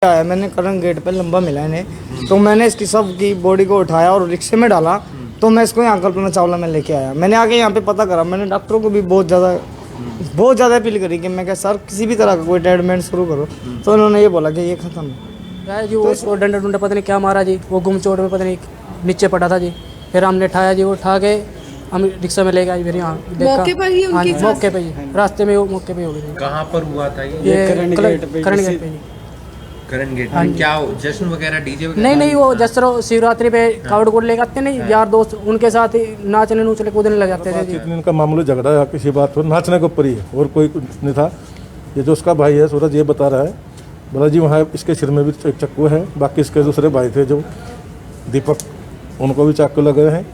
आया मैंने current gate पे लंबा मिला इन्हें, तो मैंने इसकी सब की बॉडी को उठाया और रिक्शे में डाला। तो मैं इसको यहाँ कल्पना चावला में लेके आया। मैंने आके यहाँ पे पता करा, मैंने डॉक्टरों को भी बहुत ज़्यादा अपील करी कि मैं क्या सर किसी भी तरह का कोई ट्रीटमेंट शुरू करो। तो उन्होंने ये बोला कि ये ख़त्म है जी। वो डंडा डुंडा पता नहीं क्या मारा जी, वो गुम चोट में पता नहीं नीचे पड़ा था जी। फिर हमने उठाया जी, वो उठा के हम रिक्शा में ले गए। फिर यहाँ मौके पर ही उनकी मौके पे ही रास्ते में, वो मौके पे हो गई। कहाँ पर हुआ था ये करंट गेट पे जी। करंट गेट में क्या जश्न वगैरह डीजे वगैरह? नहीं, वो जैसे शिवरात्रि पे कावड़ कोड लेकर आते नहीं यार दोस्त, उनके साथ ही नाचने नूचने कूदने लग जाते थे जी। इनका मामूली झगड़ा है, किसी बात पर नाचने के ऊपर ही है और कोई कुछ नहीं था। ये जो उसका भाई है सूरज, ये बता रहा है, बोला जी वहाँ इसके सिर में भी एक चक्कू है। बाकी इसके दूसरे भाई थे जो दीपक, उनको भी चाकू लगे हैं,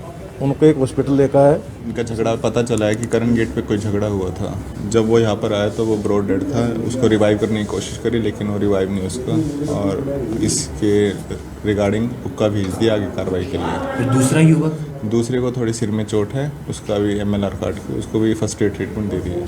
उनको एक हॉस्पिटल लेकर आए। इनका झगड़ा पता चला है कि करंट गेट पे कोई झगड़ा हुआ था। जब वो यहाँ पर आया तो वो ब्रॉड डेड था। उसको रिवाइव करने की कोशिश करी लेकिन वो रिवाइव नहीं उसका, और इसके रिगार्डिंग हुक्का भेज दिया आगे कार्रवाई के लिए। दूसरा युवक, दूसरे को थोड़ी सिर में चोट है, उसका भी MLR काट के उसको भी फर्स्ट एड ट्रीटमेंट दे दी है।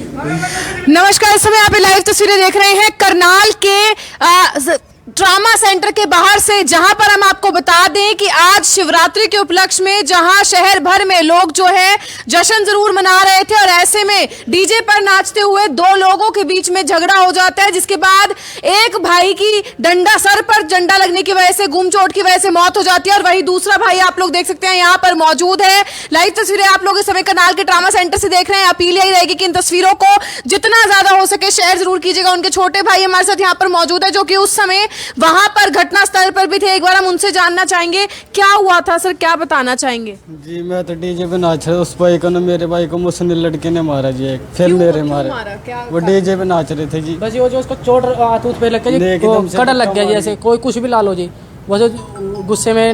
नमस्कार, इस समय आप लाइव तस्वीरें देख रहे हैं करनाल के ट्रामा सेंटर के बाहर से, जहां पर हम आपको बता दें कि आज शिवरात्रि के उपलक्ष्य में जहां शहर भर में लोग जो है जश्न जरूर मना रहे थे, और ऐसे में डीजे पर नाचते हुए दो लोगों के बीच में झगड़ा हो जाता है, जिसके बाद एक भाई की डंडा सर पर डंडा लगने की वजह से, गुम चोट की वजह से मौत हो जाती है। और वही दूसरा भाई आप लोग देख सकते हैं यहाँ पर मौजूद है। लाइव तस्वीरें आप लोग इस समय करनाल के ट्रामा सेंटर से देख रहे हैं। अपील यही रहेगी कि इन तस्वीरों को जितना ज्यादा हो सके शेयर जरूर कीजिएगा। उनके छोटे भाई हमारे साथ यहाँ पर मौजूद है, जो कि उस समय वहां पर घटना स्थल पर भी थे। एक बार हम उनसे जानना चाहेंगे क्या हुआ था। सर क्या बताना चाहेंगे? जी मैं तो डीजे पे नाच रहा, उस भाई को ना, मेरे भाई को मुझसे लड़के ने मारा जी एक, फिर मेरे मारे। वो डीजे पे नाच रहे थे जी। बस वो जो उसको चोट हाथ पे लग गया जी, कड़ा लग गया जी। ऐसे कोई कुछ भी ला लो जी, वो जो गुस्से में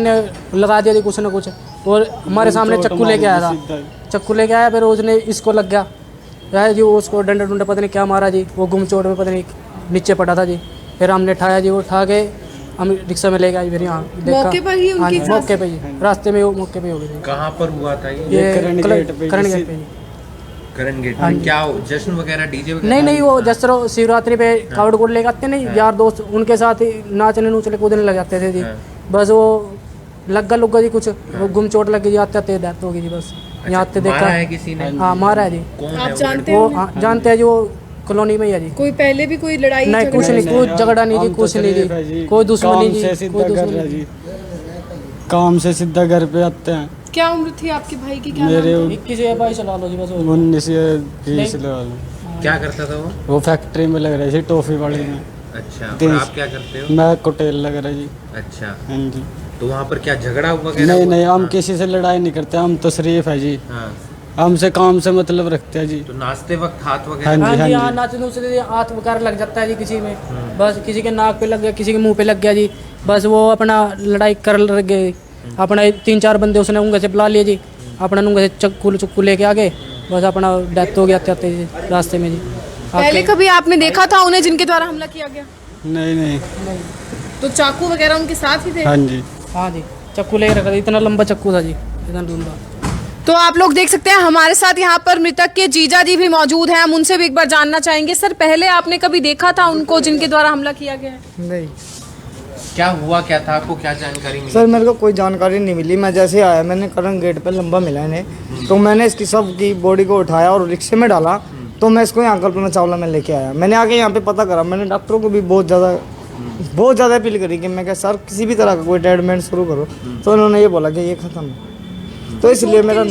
लगा दिया जी कुछ ना कुछ। और हमारे सामने चक्कू लेके आया था, चक्कू लेके आया, फिर उसने इसको लग गया जी, उसको डंडा डुंडा पता नहीं क्या मारा जी। वो गुम चोट में पता नहीं नीचे पड़ा था जी। फिर हमने उठाया जी, वो उठा के हम रिक्शा में ले गए। फिर यहाँ मौके पर ही उनकी मौके पे ही रास्ते में, वो मौके पे हो गई। कहाँ पर हुआ था ये करंट गेट पे। करंट गेट में क्या जश्न वगैरह डीजे वगैरह? नहीं, वो जैसे शिवरात्रि पे कावड़ कोड लेकर आते नहीं यार दोस्त, उनके साथ ही नाचने नूचने कूदने लग जाते थे जी। बस वो लग्गा लुग्गा जी कुछ, वो गुम चोट लग गई, आते आते डेथ हो गई जी। बस यहाँ आते देखा है किसी ने? हाँ मारा है जी। आप जानते वो हैं? जानते हैं जी, वो कॉलोनी में ही है जी। कोई पहले भी कोई लड़ाई नहीं, कुछ नहीं, कोई झगड़ा नहीं जी, कुछ नहीं जी, कोई दुश्मनी जी, कोई दुश्मनी जी। काम से सीधा घर पे आते हैं। क्या उम्र थी आपके भाई की? क्या मेरे 21 या 22 चला लो जी बस। 19 या 20 लगा लो। क्या करता था वो फैक्ट्री में लग रही थी, टॉफी वाली में। अच्छा, और आप क्या करते हो? मैं कोटेल लग रहा जी। अच्छा, हाँ जी। तो वहाँ पर क्या झगड़ा हुआ? नहीं, हम किसी से लड़ाई नहीं करते, हम तो शरीफ है जी। हाँ, हमसे काम से मतलब रखते हैं जी। तो नाचते वक्त हाथ वगैरह? हाँ जी, हाँ नाचते नूचते हाथ वगैरह लग जाता है जी किसी में। बस किसी के नाक पे लग गया, किसी के मुंह पे लग गया जी। बस वो अपना लड़ाई कर लग गए। अपना 3-4 बंदे उसने उंगली से बुला लिए जी, अपना उंगली से चक्कू लेके आ गए। बस अपना डेथ हो गया आते जी रास्ते में जी। पहले कभी आपने देखा था उन्हें जिनके द्वारा हमला किया गया? नहीं। तो चाकू वगैरह उनके साथ ही थे? हाँ जी, हाँ जी, चक्कू लेके रखा था, इतना लंबा चक्कू था जी, इतना लंबा। तो आप लोग देख सकते हैं हमारे साथ यहाँ पर मृतक के जीजा जी भी मौजूद हैं। हम उनसे भी एक बार जानना चाहेंगे। सर पहले आपने कभी देखा था उनको जिनके द्वारा हमला किया गया है? नहीं क्या हुआ, क्या था, आपको क्या जानकारी मिली? सर मेरे को कोई जानकारी नहीं मिली। मैं जैसे आया मैंने करंट गेट पे लंबा मिला इन्हें, तो मैंने इसकी सब की बॉडी को उठाया और रिक्शे में डाला। तो मैं इसको यहाँ कल्पना चावला में लेके आया। मैंने आके यहाँ पे पता करा, मैंने डॉक्टरों को भी बहुत ज़्यादा अपील करी कि मैं क्या सर किसी भी तरह का कोई ट्रीटमेंट शुरू करो। तो उन्होंने ये बोला कि ये ख़त्म है। तो इसलिए मेरा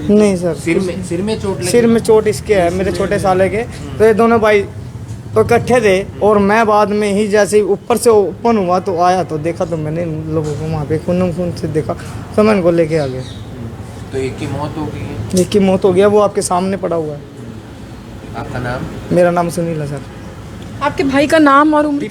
नहीं सर, सिर में चोट इसके है, मेरे छोटे साले के। तो ये दोनों भाई तो इकट्ठे थे, और मैं बाद में ही जैसे ऊपर से ओपन हुआ तो आया, तो देखा तो मैंने लोगों को वहाँ पे खून से देखा, तो मैं इनको लेके आ गया। तो एक की मौत हो गई है? एक की मौत हो गया, वो आपके सामने पड़ा हुआ है। आपका नाम? मेरा नाम सुनील है सर। आपके भाई का नाम और उम्र?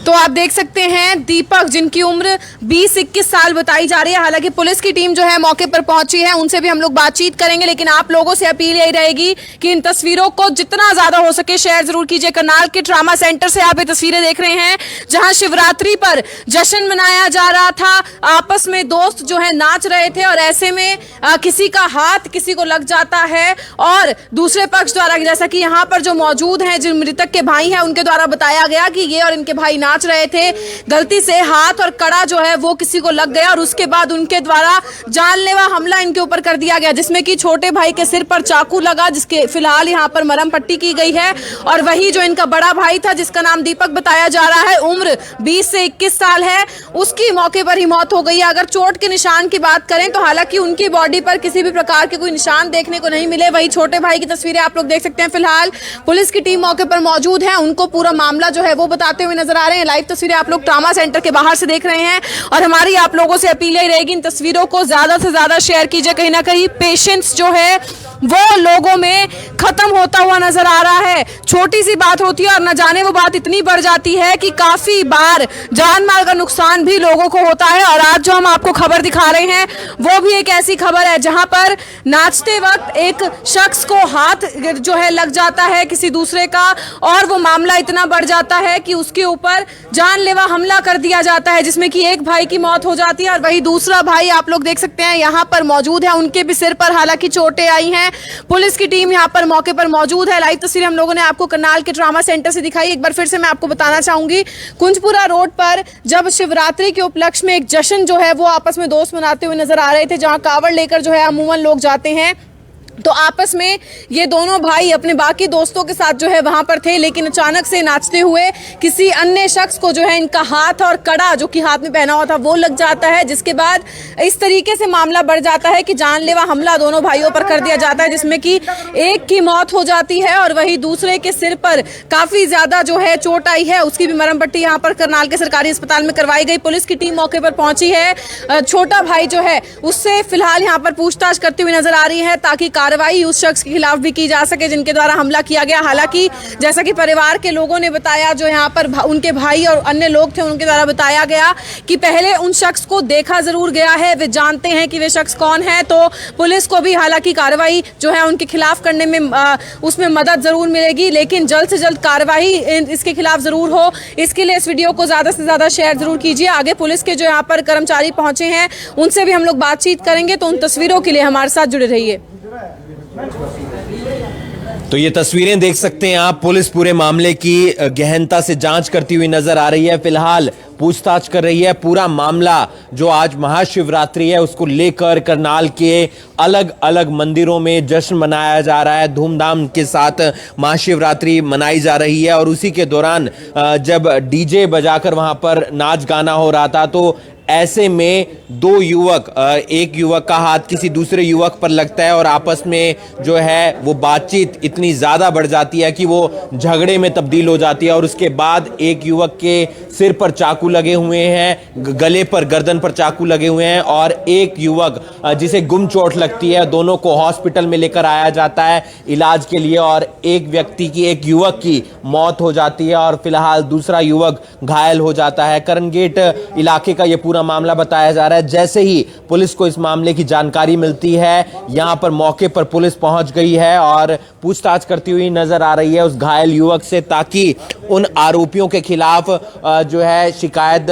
तो आप देख सकते हैं दीपक, जिनकी उम्र 20-21 साल बताई जा रही है। हालांकि पुलिस की टीम जो है मौके पर पहुंची है, उनसे भी हम लोग बातचीत करेंगे, लेकिन आप लोगों से अपील यही रहेगी कि इन तस्वीरों को जितना ज्यादा हो सके शेयर जरूर कीजिए। करनाल के ट्रामा सेंटर से आप ये तस्वीरें देख रहे हैं, जहां शिवरात्रि पर जश्न मनाया जा रहा था। आपस में दोस्त जो है नाच रहे थे, और ऐसे में किसी का हाथ किसी को लग जाता है, और दूसरे पक्ष द्वारा, जैसा कि यहाँ पर जो मौजूद है, जो मृतक के भाई आई हैं उनके द्वारा बताया गया कि ये और इनके भाई नाच रहे थे, गलती से हाथ और कड़ा जो है वो किसी को लग गया और उसके बाद उनके द्वारा जानलेवा हमला इनके ऊपर कर दिया गया, जिसमें कि छोटे भाई के सिर पर चाकू लगा, जिसके फिलहाल यहाँ पर मरहम पट्टी की गई है। और वही जो इनका बड़ा भाई था, जिसका नाम दीपक बताया जा रहा है, उम्र 20 से 21 साल है, उसकी मौके पर ही मौत हो गई है। अगर चोट के निशान की बात करें तो हालांकि उनकी बॉडी पर किसी भी प्रकार के कोई निशान देखने को नहीं मिले। वही छोटे भाई की तस्वीरें आप लोग देख सकते हैं। फिलहाल पुलिस की टीम मौके पर मौजूद है, उनको पूरा मामला जो है वो बताते हुए नजर आ रहे हैं। लाइव तस्वीरें आप लोग ट्रामा सेंटर के बाहर से देख रहे हैं और हमारी आप लोगों से अपील यही रहेगी, इन तस्वीरों को ज्यादा से ज्यादा शेयर कीजिए। कहीं ना कहीं पेशेंस जो है वो लोगों में खत्म होता हुआ नजर आ रहा है। छोटी सी बात होती है और न जाने वो बात इतनी बढ़ जाती है कि काफी बार जान माल का नुकसान भी लोगों को होता है। और आज जो हम आपको खबर दिखा रहे हैं वो भी एक ऐसी खबर है जहां पर नाचते वक्त एक शख्स को हाथ जो है लग जाता है किसी दूसरे का और वो मामला इतना बढ़ जाता है कि उसके ऊपर जानलेवा हमला कर दिया जाता है, जिसमें कि एक भाई की मौत हो जाती है और वही दूसरा भाई आप लोग देख सकते हैं यहाँ पर मौजूद है, उनके भी सिर पर हालांकि चोटें आई हैं। पुलिस की टीम यहाँ पर मौके पर मौजूद है। लाइव तस्वीरें हम लोगों ने आपको करनाल के ट्रामा सेंटर से दिखाई। एक बार फिर से मैं आपको बताना चाहूंगी, कुंजपुरा रोड पर जब शिवरात्रि के उपलक्ष्य में एक जश्न जो है वो आपस में दोस्त मनाते हुए नजर आ रहे थे, जहां कावड़ लेकर जो है अमूमन लोग जाते हैं, तो आपस में ये दोनों भाई अपने बाकी दोस्तों के साथ जो है वहां पर थे, लेकिन अचानक से नाचते हुए किसी अन्य शख्स को जो है इनका हाथ और कड़ा जो कि हाथ में पहना हुआ था वो लग जाता है, जिसके बाद इस तरीके से मामला बढ़ जाता है कि जानलेवा हमला दोनों भाइयों पर कर दिया जाता है, जिसमें कि एक की मौत हो जाती है और वही दूसरे के सिर पर काफी ज्यादा जो है चोट आई है। उसकी भी मरहम पट्टी यहाँ पर करनाल के सरकारी अस्पताल में करवाई गई। पुलिस की टीम मौके पर पहुंची है, छोटा भाई जो है उससे फिलहाल यहाँ पर पूछताछ करती हुई नजर आ रही है ताकि कार्रवाई उस शख्स के खिलाफ भी की जा सके जिनके द्वारा हमला किया गया। हालांकि जैसा कि परिवार के लोगों ने बताया, जो यहाँ पर उनके भाई और अन्य लोग थे उनके द्वारा बताया गया कि पहले उन शख्स को देखा जरूर गया है, वे जानते हैं कि वे शख्स कौन है, तो पुलिस को भी हालांकि कार्रवाई जो है उनके खिलाफ करने में उसमें मदद जरूर मिलेगी, लेकिन जल्द से जल्द कार्रवाई इसके खिलाफ जरूर हो। इसके लिए इस वीडियो को ज्यादा से ज्यादा शेयर जरूर कीजिए। आगे पुलिस के जो यहाँ पर कर्मचारी पहुंचे हैं उनसे भी हम लोग बातचीत करेंगे, तो उन तस्वीरों के लिए हमारे साथ जुड़े रहिए। तो ये तस्वीरें देख सकते हैं आप, पुलिस पूरे मामले की गहनता से जांच करती हुई नजर आ रही है, फिलहाल पूछताछ कर रही है। पूरा मामला जो आज महाशिवरात्रि है उसको लेकर करनाल के अलग अलग मंदिरों में जश्न मनाया जा रहा है, धूमधाम के साथ महाशिवरात्रि मनाई जा रही है। और उसी के दौरान जब डीजे बजाकर वहां पर नाच गाना हो रहा था तो ऐसे में दो युवक, एक युवक का हाथ किसी दूसरे युवक पर लगता है और आपस में जो है वो बातचीत इतनी ज़्यादा बढ़ जाती है कि वो झगड़े में तब्दील हो जाती है। और उसके बाद एक युवक के सिर पर चाकू लगे हुए हैं, गले पर, गर्दन पर चाकू लगे हुए हैं और एक युवक जिसे गुम चोट लगती है, दोनों को हॉस्पिटल में लेकर आया जाता है इलाज के लिए और एक युवक की मौत हो जाती है और फिलहाल दूसरा युवक घायल हो जाता है। करण गेट इलाके का ये पूरा मामला बताया जा रहा है। जैसे ही पुलिस को इस मामले की जानकारी मिलती है, यहां पर मौके पर पुलिस पहुंच गई है और पूछताछ करती हुई नजर आ रही है उस घायल युवक से, ताकि उन आरोपियों के खिलाफ जो है शिकायत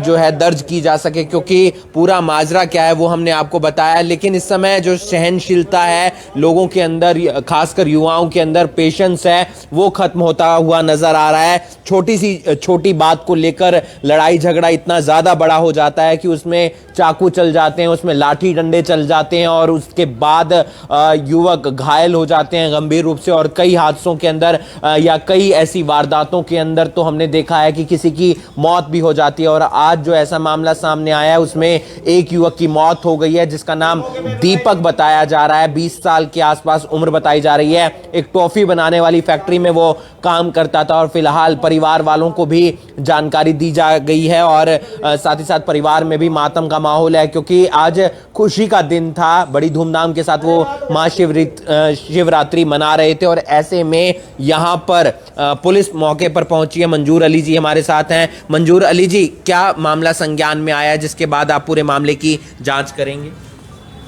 जो है दर्ज की जा सके, क्योंकि पूरा माजरा क्या है वो हमने आपको बताया। लेकिन इस समय जो सहनशीलता है लोगों के अंदर, खासकर युवाओं के अंदर पेशेंस है, वो खत्म होता हुआ नजर आ रहा है। छोटी बात को लेकर लड़ाई झगड़ा इतना ज्यादा बड़ा हो जाता है कि उसमें चाकू चल जाते हैं, उसमें लाठी डंडे चल जाते हैं और उसके बाद युवक घायल हो जाते हैं गंभीर रूप से। और कई हादसों के अंदर या कई ऐसी वारदातों के अंदर तो हमने देखा है कि किसी की मौत भी हो जाती है। और आज जो ऐसा मामला सामने आया है उसमें एक युवक की मौत हो गई है जिसका नाम दीपक बताया जा रहा है, 20 साल के आसपास उम्र बताई जा रही है। एक टॉफी बनाने वाली फैक्ट्री में वो काम करता था और फिलहाल परिवार वालों को भी जानकारी दी जा गई है और साथ ही साथ परिवार में भी मातम का माहौल है, क्योंकि आज खुशी का दिन था, बड़ी धूमधाम के साथ वो महाशिवरात्रि मना रहे थे। और ऐसे में यहाँ पर पुलिस मौके पर पहुंची है। मंजूर अली जी हमारे साथ हैं। मंजूर अली जी, क्या मामला संज्ञान में आया जिसके बाद आप पूरे मामले की जांच करेंगे?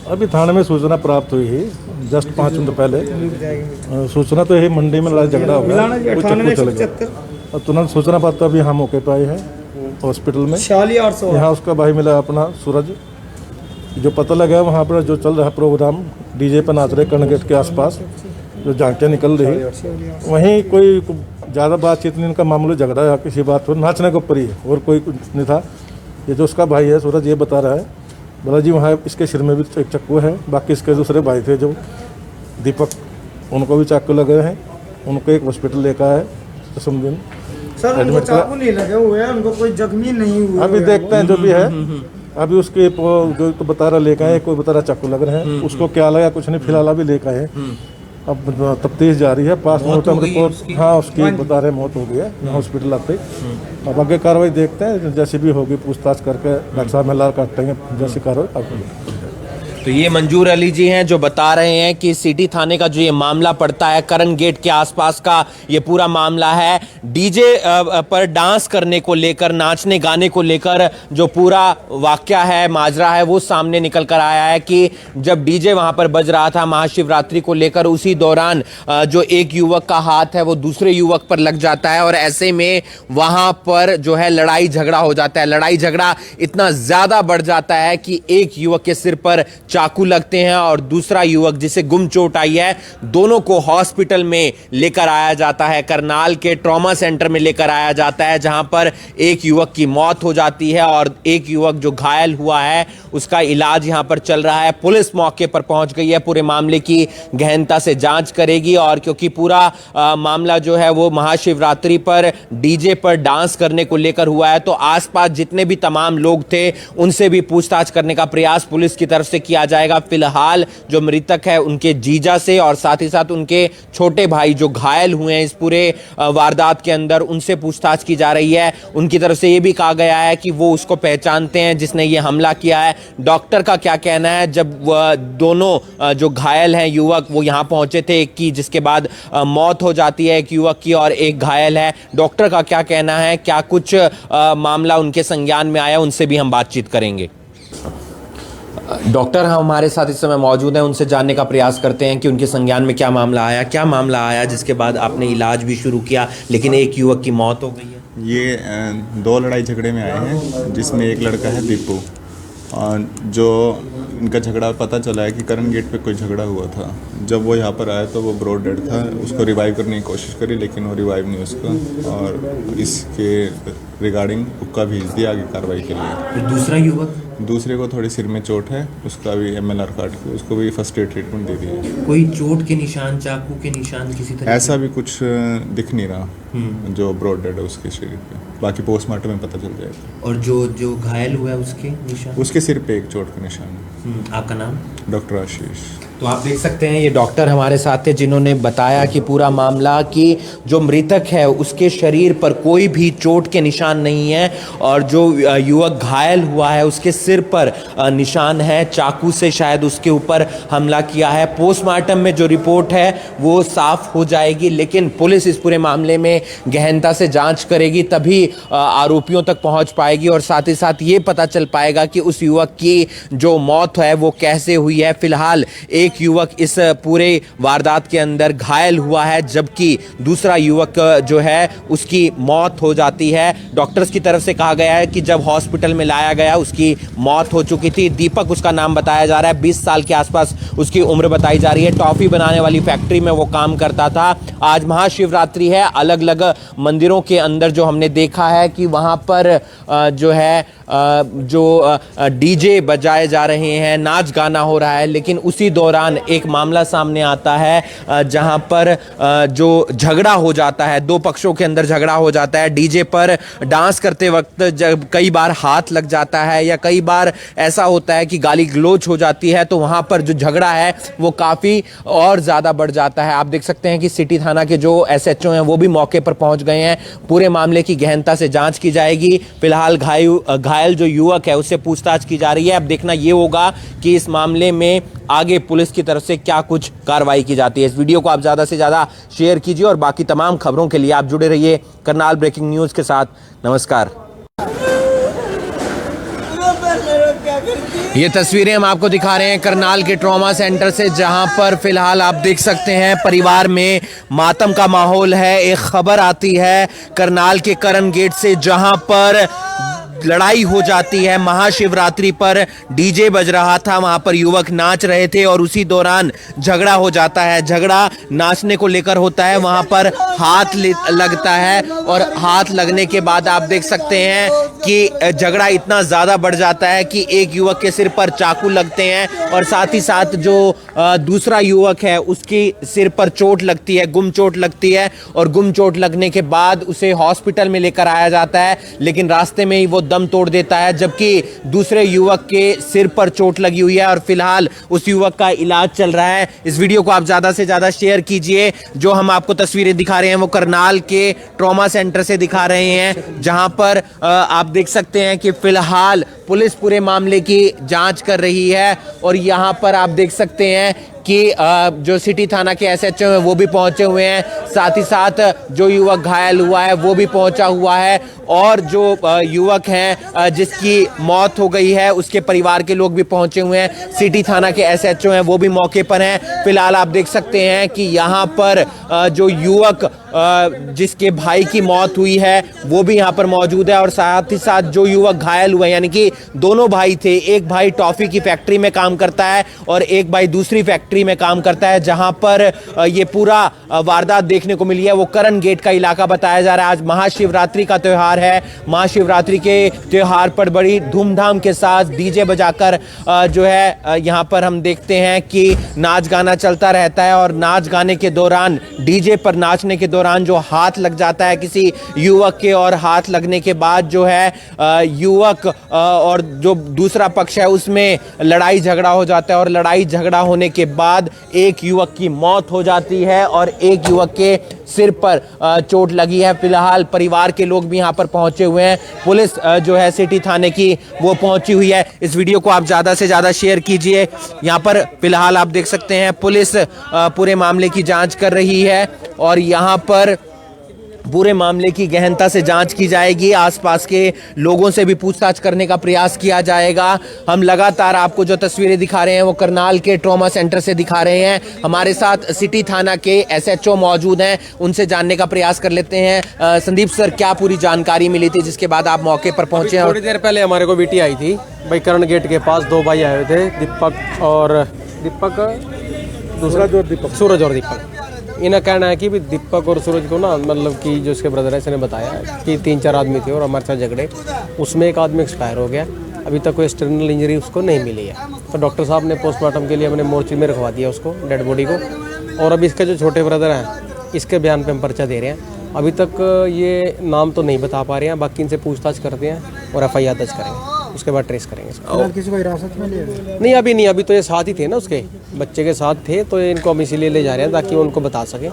अभी थाने में सूचना प्राप्त हुई है, जस्ट 5 मिनट पहले सूचना तो यही मंडी में लड़ाई झगड़ा हो गया, कुछ चक्कू चल गया और तुरंत सूचना पाते अभी हम मौके पर आए हैं हॉस्पिटल में। यहाँ उसका भाई मिला अपना सूरज, जो पता लगा वहाँ पर जो चल रहा प्रोग्राम डीजे पर नाच रहे कर्ण गेट के आसपास, जो झांकियाँ निकल रही, वहीं कोई ज़्यादा बातचीत नहीं, इनका मामूली झगड़ा है किसी बात पर, नाचने के ऊपर ही है और कोई नहीं था। ये जो उसका भाई है सूरज, ये बता रहा है, बोला जी वहाँ इसके सिर में भी एक चक्कू है, बाकी इसके दूसरे भाई थे जो दीपक, उनको भी चाकू लगे हैं, उनको एक हॉस्पिटल लेकर आए समझिन। सर उनको चाकू नहीं लगे हुए हैं, उनको कोई जख्मी नहीं हुआ। अभी देखते हैं जो भी है, अभी उसके जो तो बता रहा लेकर आए, कोई बता रहा चाकू लग रहे हैं, उसको क्या लगा कुछ नहीं, फिलहाल अभी लेकर आए। अब तफ्तीश जारी है, पोस्टमार्टम रिपोर्ट, हाँ उसकी बता रहे मौत हो गई है हॉस्पिटल आते ही। अब आगे कार्रवाई देखते हैं, जैसी भी होगी पूछताछ करके डॉक्टर साहब में काटेंगे, जैसी कार्रवाई आपको। तो ये मंजूर अली जी हैं जो बता रहे हैं कि सिटी थाने का जो ये मामला पड़ता है, करण गेट के आसपास का ये पूरा मामला है। डीजे पर डांस करने को लेकर, नाचने गाने को लेकर जो पूरा वाकया है, माजरा है, वो सामने निकल कर आया है कि जब डीजे वहां पर बज रहा था महाशिवरात्रि को लेकर, उसी दौरान जो एक युवक का हाथ है वो दूसरे युवक पर लग जाता है और ऐसे में वहां पर जो है लड़ाई झगड़ा हो जाता है। लड़ाई झगड़ा इतना ज्यादा बढ़ जाता है कि एक युवक के सिर पर चाकू लगते हैं और दूसरा युवक जिसे गुम चोट आई है, दोनों को हॉस्पिटल में लेकर आया जाता है। करनाल के ट्रॉमा सेंटर में लेकर आया जाता है, जहां पर एक युवक की मौत हो जाती है और एक युवक जो घायल हुआ है उसका इलाज यहां पर चल रहा है। पुलिस मौके पर पहुंच गई है, पूरे मामले की गहनता से जांच करेगी और क्योंकि पूरा मामला जो है वो महाशिवरात्रि पर डीजे पर डांस करने को लेकर हुआ है, तो आसपास जितने भी तमाम लोग थे उनसे भी पूछताछ करने का प्रयास पुलिस की तरफ से किया जाएगा। फिलहाल जो मृतक है उनके जीजा से और साथ ही साथ उनके छोटे भाई जो घायल हुए हैं इस पूरे वारदात के अंदर, उनसे पूछताछ की जा रही है। उनकी तरफ से यह भी कहा गया है कि वो उसको पहचानते हैं जिसने ये हमला किया है। डॉक्टर का क्या कहना है, जब दोनों जो घायल हैं युवक वो यहां पहुंचे थे, एक की जिसके बाद मौत हो जाती है एक युवक की और एक घायल है, डॉक्टर का क्या कहना है, क्या कुछ मामला उनके संज्ञान में आया, उनसे भी हम बातचीत करेंगे। डॉक्टर हमारे साथ इस समय मौजूद हैं, उनसे जानने का प्रयास करते हैं कि उनके संज्ञान में क्या मामला आया जिसके बाद आपने इलाज भी शुरू किया लेकिन एक युवक की मौत हो गई है। ये 2 लड़ाई झगड़े में आए हैं, जिसमें एक लड़का है दीपू, और जो इनका झगड़ा पता चला है कि करण गेट पे कोई झगड़ा हुआ था। जब वो यहाँ पर आया तो वो ब्रॉड डेड था, उसको रिवाइव करने की कोशिश करी लेकिन वो रिवाइव नहीं उसका, और इसके रिगार्डिंग हुक्का भेज दिया आगे कार्रवाई के लिए। दूसरा युवक, दूसरे को थोड़ी सिर में चोट है, उसका भी MLR काट के उसको भी फर्स्ट एड ट्रीटमेंट दे दिया। कोई चोट के निशान, चाकू के निशान किसी तरह ऐसा भी कुछ दिख नहीं रहा जो ब्रॉड डेड है उसके शरीर पे, बाकी पोस्टमार्टम में पता चल जाएगा। और जो घायल हुआ है उसके निशान, उसके सिर पे एक चोट का निशान है। आपका नाम? डॉक्टर आशीष। तो आप देख सकते हैं ये डॉक्टर हमारे साथ थे जिन्होंने बताया कि पूरा मामला कि जो मृतक है उसके शरीर पर कोई भी चोट के निशान नहीं है और जो युवक घायल हुआ है उसके सिर पर निशान है, चाकू से शायद उसके ऊपर हमला किया है। पोस्टमार्टम में जो रिपोर्ट है वो साफ हो जाएगी, लेकिन पुलिस इस पूरे मामले में गहनता से जांच करेगी, तभी आरोपियों तक पहुंच पाएगी और साथ ही साथ ये पता चल पाएगा कि उस युवक की जो मौत है वो कैसे हुई है। फिलहाल एक युवक इस पूरे वारदात के अंदर घायल हुआ है, जबकि दूसरा युवक जो है उसकी मौत हो जाती है। डॉक्टर्स की तरफ से कहा गया है कि जब हॉस्पिटल में लाया गया उसकी मौत हो चुकी थी। दीपक उसका नाम बताया जा रहा है, 20 साल के आसपास उसकी उम्र बताई जा रही है। टॉफी बनाने वाली फैक्ट्री में वो काम करता था। आज महाशिवरात्रि है, अलग अलग मंदिरों के अंदर जो हमने देखा है कि वहाँ पर जो है जो डीजे बजाए जा रहे हैं, नाच गाना हो रहा है, लेकिन उसी दौरान एक मामला सामने आता है जहां पर जो झगड़ा हो जाता है, दो पक्षों के अंदर झगड़ा हो जाता है। डीजे पर डांस करते वक्त जब कई बार हाथ लग जाता है या कई बार ऐसा होता है कि गाली गलौज हो जाती है, तो वहां पर जो झगड़ा है वो काफ़ी और ज़्यादा बढ़ जाता है। आप देख सकते हैं कि सिटी थाना के जो SHO हैं वो भी मौके पर पहुंच गए हैं। पूरे मामले की गहनता से जांच की जाएगी। फिलहाल घायल जो युवक है उससे पूछताछ की जा रही है। अब देखना ये होगा कि इस मामले में आगे पुलिस की तरफ से क्या कुछ कार्रवाई की जाती है। इस वीडियो को आप ज़्यादा से ज़्यादा शेयर कीजिए और बाकी तमाम खबरों के लिए आप जुड़े रहिए करनाल ब्रेकिंग न्यूज़ के साथ। नमस्कार। ये तस्वीरें हम आपको दिखा रहे हैं करनाल के ट्रॉमा सेंटर से, जहां पर फिलहाल आप देख सकते हैं परिवार में मातम का माहौल है। एक खबर आती है करनाल के करण गेट से, जहां पर लड़ाई हो जाती है। महाशिवरात्रि पर डीजे बज रहा था, वहां पर युवक नाच रहे थे और उसी दौरान झगड़ा हो जाता है। झगड़ा नाचने को लेकर होता है, वहां पर हाथ लगता है और हाथ लगने के बाद आप देख सकते हैं कि झगड़ा इतना ज्यादा बढ़ जाता है कि एक युवक के सिर पर चाकू लगते हैं और साथ ही साथ जो दूसरा युवक है उसकी सिर पर चोट लगती है, गुम चोट लगती है और गुम चोट लगने के बाद उसे हॉस्पिटल में लेकर आया जाता है, लेकिन रास्ते में ही वो दम तोड़ देता है, जबकि दूसरे युवक के सिर पर चोट लगी हुई है और फिलहाल उस युवक का इलाज चल रहा है। इस वीडियो को आप ज्यादा से ज्यादा शेयर कीजिए। जो हम आपको तस्वीरें दिखा रहे हैं वो करनाल के ट्रॉमा सेंटर से दिखा रहे हैं, जहां पर आप देख सकते हैं कि फिलहाल पुलिस पूरे मामले की जांच कर रही है और यहां पर आप देख सकते हैं कि जो सिटी थाना के एसएचओ हैं वो भी पहुंचे हुए हैं, साथ ही साथ जो युवक घायल हुआ है वो भी पहुंचा हुआ है और जो युवक हैं जिसकी मौत हो गई है उसके परिवार के लोग भी पहुंचे हुए हैं। सिटी थाना के एसएचओ हैं वो भी मौके पर हैं। फिलहाल आप देख सकते हैं कि यहाँ पर जो युवक जिसके भाई की मौत हुई है वो भी यहाँ पर मौजूद है और साथ ही साथ जो युवक घायल हुए, यानी कि दोनों भाई थे, एक भाई टॉफी की फैक्ट्री में काम करता है और एक भाई दूसरी फैक्ट्री में काम करता है। जहां पर ये पूरा वारदात देखने को मिली है वो करण गेट का इलाका बताया जा रहा है। आज महाशिवरात्रि का त्योहार है। महाशिवरात्रि के त्योहार पर बड़ी धूमधाम के साथ डीजे बजाकर जो है यहाँ पर हम देखते हैं कि नाच गाना चलता रहता है और नाच गाने के दौरान, डीजे पर नाचने के दौरान जो हाथ लग जाता है किसी युवक के और हाथ लगने के बाद जो है युवक और जो दूसरा पक्ष है उसमें लड़ाई झगड़ा हो जाता है और लड़ाई झगड़ा होने के बाद एक युवक की मौत हो जाती है और एक युवक के सिर पर चोट लगी है। फिलहाल परिवार के लोग भी यहाँ पर पहुंचे हुए हैं। पुलिस जो है सिटी थाने की वो पहुंची हुई है। इस वीडियो को आप ज़्यादा से ज़्यादा शेयर कीजिए। यहाँ पर फिलहाल आप देख सकते हैं पुलिस पूरे मामले की जांच कर रही है और यहाँ पर पूरे मामले की गहनता से जांच की जाएगी। आसपास के लोगों से भी पूछताछ करने का प्रयास किया जाएगा। हम लगातार आपको जो तस्वीरें दिखा रहे हैं वो करनाल के ट्रॉमा सेंटर से दिखा रहे हैं। हमारे साथ सिटी थाना के एसएचओ मौजूद हैं, उनसे जानने का प्रयास कर लेते हैं। संदीप सर, क्या पूरी जानकारी मिली थी जिसके बाद आप मौके पर पहुंचे? थोड़ी देर पहले हमारे को वीटी आई थी भाई, करण गेट के पास दो भाई आए हुए थे, सूरज और दीपक। इन्हें कहना है कि भी दीपक और सूरज को ना, मतलब कि जो इसके ब्रदर है इसने बताया कि 3-4 आदमी थे और हमारे साथ झगड़े, उसमें एक आदमी एक्सपायर हो गया। अभी तक कोई एक्सटर्नल इंजरी उसको नहीं मिली है, तो डॉक्टर साहब ने पोस्टमार्टम के लिए हमने मोर्चरी में रखवा दिया उसको, डेड बॉडी को। और अभी इसके जो छोटे ब्रदर हैं इसके बयान पे हम पर्चा दे रहे हैं। अभी तक ये नाम तो नहीं बता पा रहे हैं, बाकी इनसे पूछताछ करते हैं और FIR दर्ज करेंगे, उसके बाद ट्रेस करेंगे। किसी को हिरासत में लिया? नहीं, अभी नहीं, अभी तो ये साथ ही थे ना, उसके बच्चे के साथ थे, तो इनको हम इसीलिए ले जा रहे हैं ताकि वो उनको बता सकें।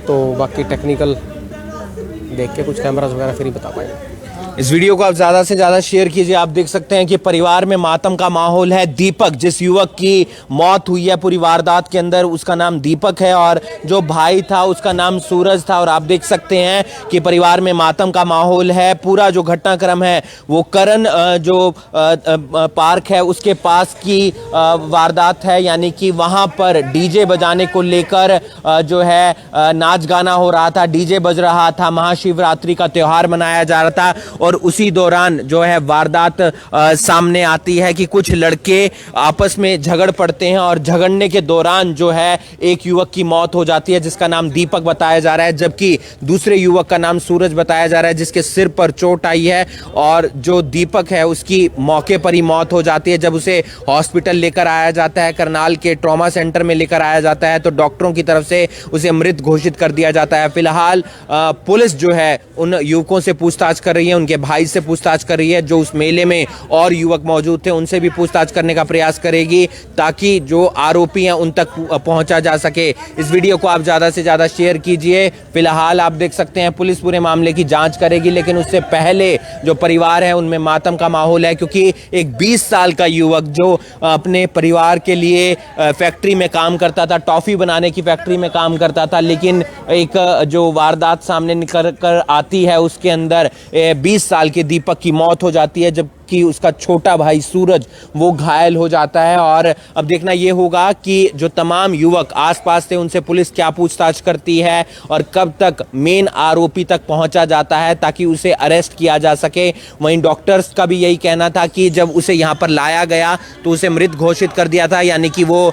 तो बाकी टेक्निकल देख के कुछ कैमरास वगैरह फिर ही बता पाएंगे। इस वीडियो को आप ज़्यादा से ज़्यादा शेयर कीजिए। आप देख सकते हैं कि परिवार में मातम का माहौल है। दीपक, जिस युवक की मौत हुई है पूरी वारदात के अंदर, उसका नाम दीपक है और जो भाई था उसका नाम सूरज था। और आप देख सकते हैं कि परिवार में मातम का माहौल है। पूरा जो घटनाक्रम है वो करण जो पार्क है उसके पास की वारदात है, यानी कि वहाँ पर डीजे बजाने को लेकर जो है नाच गाना हो रहा था, डीजे बज रहा था, महाशिवरात्रि का त्यौहार मनाया जा रहा था और उसी दौरान जो है वारदात सामने आती है कि कुछ लड़के आपस में झगड़ पड़ते हैं और झगड़ने के दौरान जो है एक युवक की मौत हो जाती है जिसका नाम दीपक बताया जा रहा है, जबकि दूसरे युवक का नाम सूरज बताया जा रहा है जिसके सिर पर चोट आई है। और जो दीपक है उसकी मौके पर ही मौत हो जाती है। जब उसे हॉस्पिटल लेकर आया जाता है, करनाल के ट्रॉमा सेंटर में लेकर आया जाता है, तो डॉक्टरों की तरफ से उसे मृत घोषित कर दिया जाता है। फिलहाल पुलिस जो है उन युवकों से पूछताछ कर रही है, उनके भाई से पूछताछ कर रही है। जो उस मेले में और युवक मौजूद थे उनसे भी पूछताछ करने का प्रयास करेगी ताकि जो आरोपी हैं उन तक पहुंचा जा सके। इस वीडियो को आप ज़्यादा से ज़्यादा शेयर कीजिए। फिलहाल आप देख सकते हैं पुलिस पूरे मामले की जांच करेगी, लेकिन उससे पहले जो परिवार है उनमें मातम का माहौल है, क्योंकि एक 20 साल का युवक जो अपने परिवार के लिए फैक्ट्री में काम करता था, टॉफ़ी बनाने की फैक्ट्री में काम करता था, लेकिन एक जो वारदात सामने निकल कर आती है उसके अंदर 20 साल के दीपक की मौत हो जाती है। जब जबकि उसका छोटा भाई सूरज वो घायल हो जाता है। और अब देखना ये होगा कि जो तमाम युवक आसपास थे उनसे पुलिस क्या पूछताछ करती है और कब तक मेन आरोपी तक पहुंचा जाता है ताकि उसे अरेस्ट किया जा सके। वहीं डॉक्टर्स का भी यही कहना था कि जब उसे यहाँ पर लाया गया तो उसे मृत घोषित कर दिया था, यानी कि वो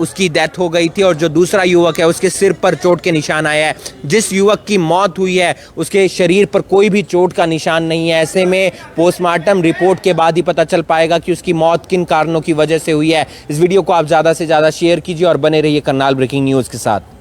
उसकी डेथ हो गई थी। और जो दूसरा युवक है उसके सिर पर चोट के निशान आए हैं। जिस युवक की मौत हुई है उसके शरीर पर कोई भी चोट का निशान नहीं है। ऐसे में पोस्टमार्टम रिपोर्ट के बाद ही पता चल पाएगा कि उसकी मौत किन कारणों की वजह से हुई है। इस वीडियो को आप ज़्यादा से ज़्यादा शेयर कीजिए और बने रहिए करनाल ब्रेकिंग न्यूज़ के साथ।